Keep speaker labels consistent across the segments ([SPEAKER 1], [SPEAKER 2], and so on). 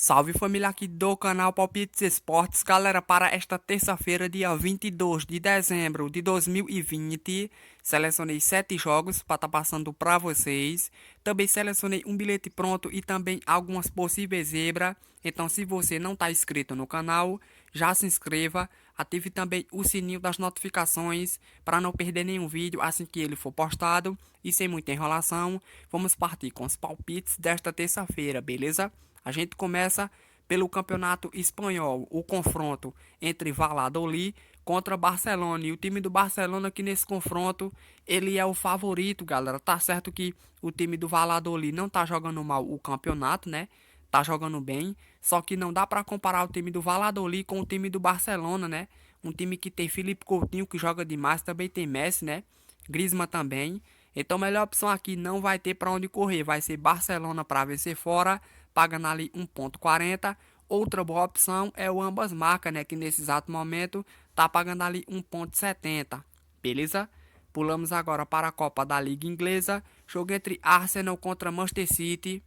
[SPEAKER 1] Salve família aqui do canal Palpites Esportes, galera, para esta terça-feira, dia 22 de dezembro de 2020, selecionei 7 jogos para estar passando para vocês, também selecionei um bilhete pronto e também algumas possíveis zebras, então se você não está inscrito no canal, já se inscreva, ative também o sininho das notificações para não perder nenhum vídeo assim que ele for postado, e sem muita enrolação, vamos partir com os palpites desta terça-feira, beleza? A gente começa pelo Campeonato Espanhol, o confronto entre Valladolid contra Barcelona. E o time do Barcelona aqui nesse confronto, ele é o favorito, galera. Tá certo que o time do Valladolid não tá jogando mal o campeonato, né? Tá jogando bem, só que não dá para comparar o time do Valladolid com o time do Barcelona, né? Um time que tem Felipe Coutinho que joga demais, também tem Messi, né? Griezmann também. Então, a melhor opção aqui não vai ter para onde correr, vai ser Barcelona para vencer fora, pagando ali 1,40. Outra boa opção é o ambas marcas, né, que nesse exato momento tá pagando ali 1,70. Beleza? Pulamos agora para a Copa da Liga Inglesa, jogo entre Arsenal contra Manchester City.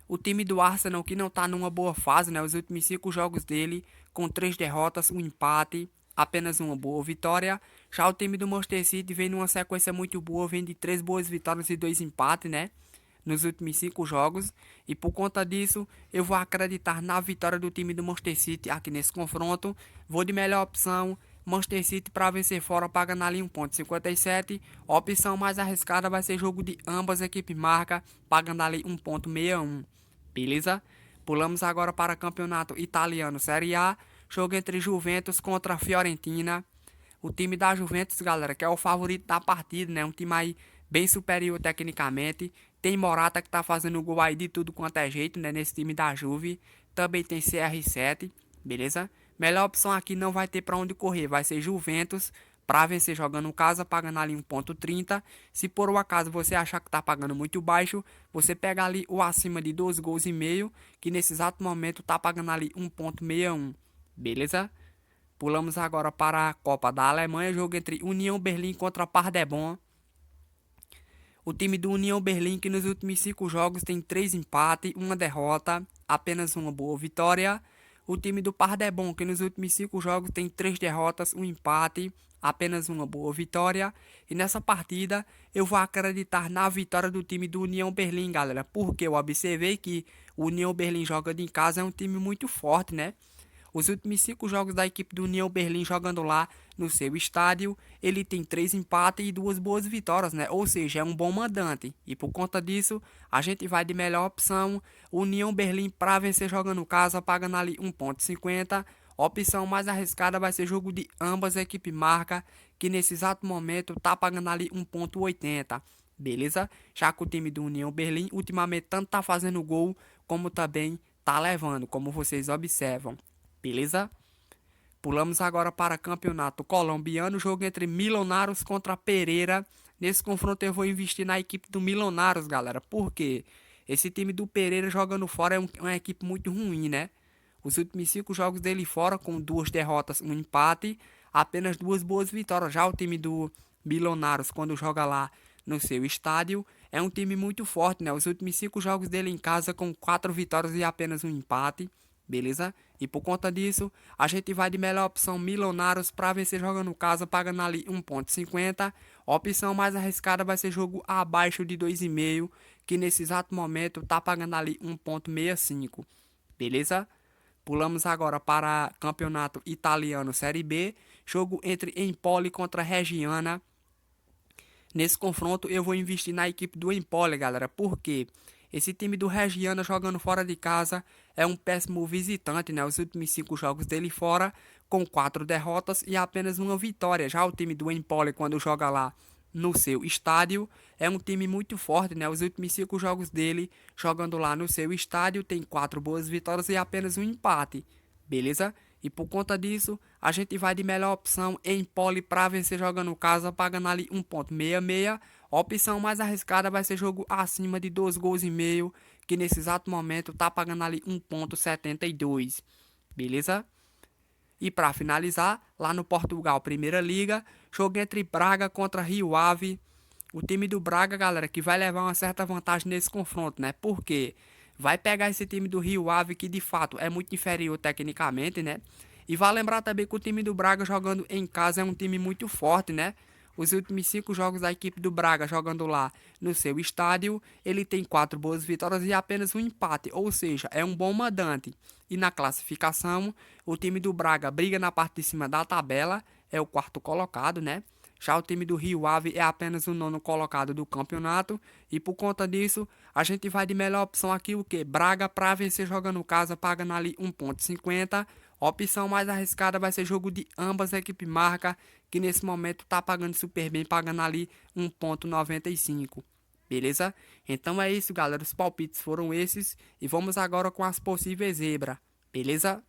[SPEAKER 1] O time do Arsenal que não está numa boa fase, né? Os últimos 5 jogos dele, com 3 derrotas, um empate, apenas uma boa vitória. Já o time do Manchester City vem numa sequência muito boa, vem de 3 boas vitórias e 2 empates, né? Nos últimos 5 jogos. E por conta disso, eu vou acreditar na vitória do time do Manchester City aqui nesse confronto. Vou de melhor opção, Manchester City para vencer fora, pagando ali 1,57. A opção mais arriscada vai ser jogo de ambas equipes marca, pagando ali 1,61. Beleza? Pulamos agora para o campeonato italiano Série A, jogo entre Juventus contra Fiorentina. O time da Juventus, galera, que é o favorito da partida, né? Um time aí bem superior tecnicamente. Tem Morata que tá fazendo gol aí de tudo quanto é jeito, né? Nesse time da Juve. Também tem CR7, beleza? Melhor opção aqui não vai ter para onde correr, vai ser Juventus para vencer jogando casa, pagando ali 1,30. Se por um acaso você achar que tá pagando muito baixo, você pega ali o acima de 2 gols e meio, que nesse exato momento tá pagando ali 1,61, beleza? Pulamos agora para a Copa da Alemanha, jogo entre União Berlim contra Paderborn. O time do União Berlim, que nos últimos 5 jogos tem 3 empates, uma derrota, apenas uma boa vitória. O time do Paderborn, que nos últimos 5 jogos tem 3 derrotas, um empate, apenas uma boa vitória. E nessa partida eu vou acreditar na vitória do time do União Berlim, galera, porque eu observei que o União Berlim joga em casa, é um time muito forte, né? Os últimos 5 jogos da equipe do União Berlim jogando lá no seu estádio, ele tem 3 empates e 2 boas vitórias, né? Ou seja, é um bom mandante. E por conta disso, a gente vai de melhor opção, União Berlim para vencer jogando casa, pagando ali 1,50. A opção mais arriscada vai ser jogo de ambas equipes marca, que nesse exato momento tá pagando ali 1,80. Beleza? Já que o time do União Berlim ultimamente tanto tá fazendo gol, como também tá levando, como vocês observam. Beleza? Pulamos agora para campeonato colombiano, jogo entre Milionários contra Pereira. Nesse confronto eu vou investir na equipe do Milionários, galera. Por quê? Esse time do Pereira jogando fora é uma equipe muito ruim, né? Os últimos 5 jogos dele fora, com 2 derrotas, um empate, apenas 2 boas vitórias. Já o time do Milionários, quando joga lá no seu estádio, é um time muito forte, né? Os últimos 5 jogos dele em casa, com 4 vitórias e apenas um empate. Beleza? E por conta disso, a gente vai de melhor opção Milionários para vencer jogando casa, pagando ali 1,50. A opção mais arriscada vai ser jogo abaixo de 2,5, que nesse exato momento tá pagando ali 1,65. Beleza? Pulamos agora para campeonato italiano Série B, jogo entre Empoli contra Reggiana. Nesse confronto eu vou investir na equipe do Empoli, galera, porque esse time do Reggiana jogando fora de casa é um péssimo visitante, né? Os últimos 5 jogos dele fora, com 4 derrotas e apenas uma vitória. Já o time do Empoli, quando joga lá no seu estádio, é um time muito forte, né? Os últimos 5 jogos dele, jogando lá no seu estádio, tem 4 boas vitórias e apenas um empate. Beleza? E por conta disso, a gente vai de melhor opção em Pole para vencer jogando casa, pagando ali 1,66. A opção mais arriscada vai ser jogo acima de 2 gols e meio, que nesse exato momento tá pagando ali 1,72. Beleza? E para finalizar, lá no Portugal, Primeira Liga, jogo entre Braga contra Rio Ave. O time do Braga, galera, que vai levar uma certa vantagem nesse confronto, né? Porque vai pegar esse time do Rio Ave, que de fato é muito inferior tecnicamente, né? E vai lembrar também que o time do Braga jogando em casa é um time muito forte, né? Os últimos 5 jogos da equipe do Braga jogando lá no seu estádio, ele tem 4 boas vitórias e apenas um empate, ou seja, é um bom mandante. E na classificação, o time do Braga briga na parte de cima da tabela, é o quarto colocado, né? Já o time do Rio Ave é apenas o nono colocado do campeonato. E por conta disso, a gente vai de melhor opção aqui o que? Braga para vencer jogando casa, pagando ali 1,50. A opção mais arriscada vai ser jogo de ambas equipes marca, que nesse momento tá pagando super bem, pagando ali 1,95. Beleza? Então é isso, galera. Os palpites foram esses. E vamos agora com as possíveis zebras. Beleza?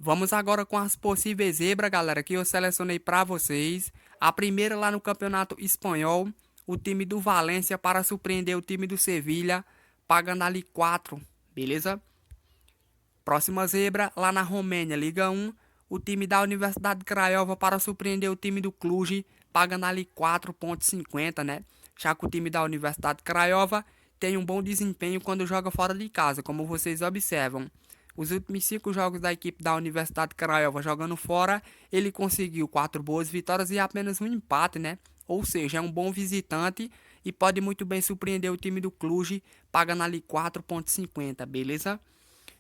[SPEAKER 1] Vamos agora com as possíveis zebras, galera, que eu selecionei para vocês. A primeira lá no Campeonato Espanhol, o time do Valência para surpreender o time do Sevilha, pagando ali 4, beleza? Próxima zebra, lá na Romênia, Liga 1, o time da Universidade de Craiova para surpreender o time do Cluj, pagando ali 4,50, né? Já que o time da Universidade de Craiova tem um bom desempenho quando joga fora de casa, como vocês observam. Os últimos 5 jogos da equipe da Universidade de Craiova jogando fora, ele conseguiu 4 boas vitórias e apenas um empate, né? Ou seja, é um bom visitante e pode muito bem surpreender o time do Cluj, pagando ali 4,50, beleza?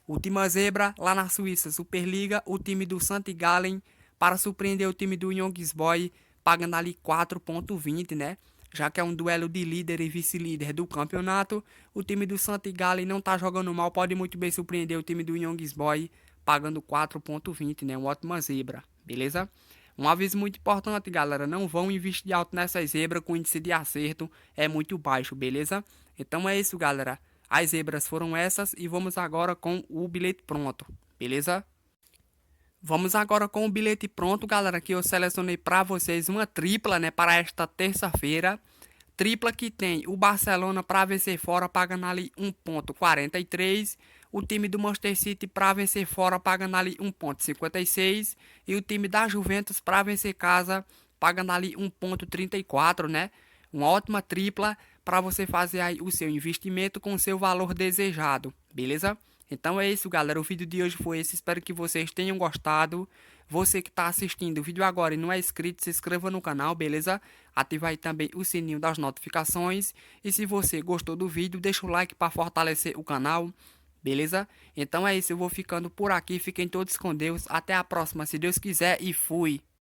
[SPEAKER 1] Última zebra, lá na Suíça, Superliga, o time do St. Gallen para surpreender o time do Youngs Boys, pagando ali 4,20, né? Já que é um duelo de líder e vice-líder do campeonato, o time do St. Gallen não tá jogando mal, pode muito bem surpreender o time do Youngs Boys, pagando 4,20, né? Uma ótima zebra, beleza? Um aviso muito importante, galera, não vão investir alto nessa zebra, com o índice de acerto é muito baixo, beleza? Então é isso, galera. As zebras foram essas e vamos agora com o bilhete pronto, beleza? Vamos agora com o bilhete pronto, galera, que eu selecionei para vocês uma tripla, né, para esta terça-feira. Tripla que tem o Barcelona para vencer fora, pagando ali 1,43. O time do Manchester City para vencer fora, pagando ali 1,56. E o time da Juventus para vencer casa, pagando ali 1,34, né? Uma ótima tripla para você fazer aí o seu investimento com o seu valor desejado, beleza? Então é isso, galera. O vídeo de hoje foi esse. Espero que vocês tenham gostado. Você que está assistindo o vídeo agora e não é inscrito, se inscreva no canal, beleza? Ative aí também o sininho das notificações. E se você gostou do vídeo, deixa o like para fortalecer o canal, beleza? Então é isso, eu vou ficando por aqui. Fiquem todos com Deus. Até a próxima, se Deus quiser, e fui!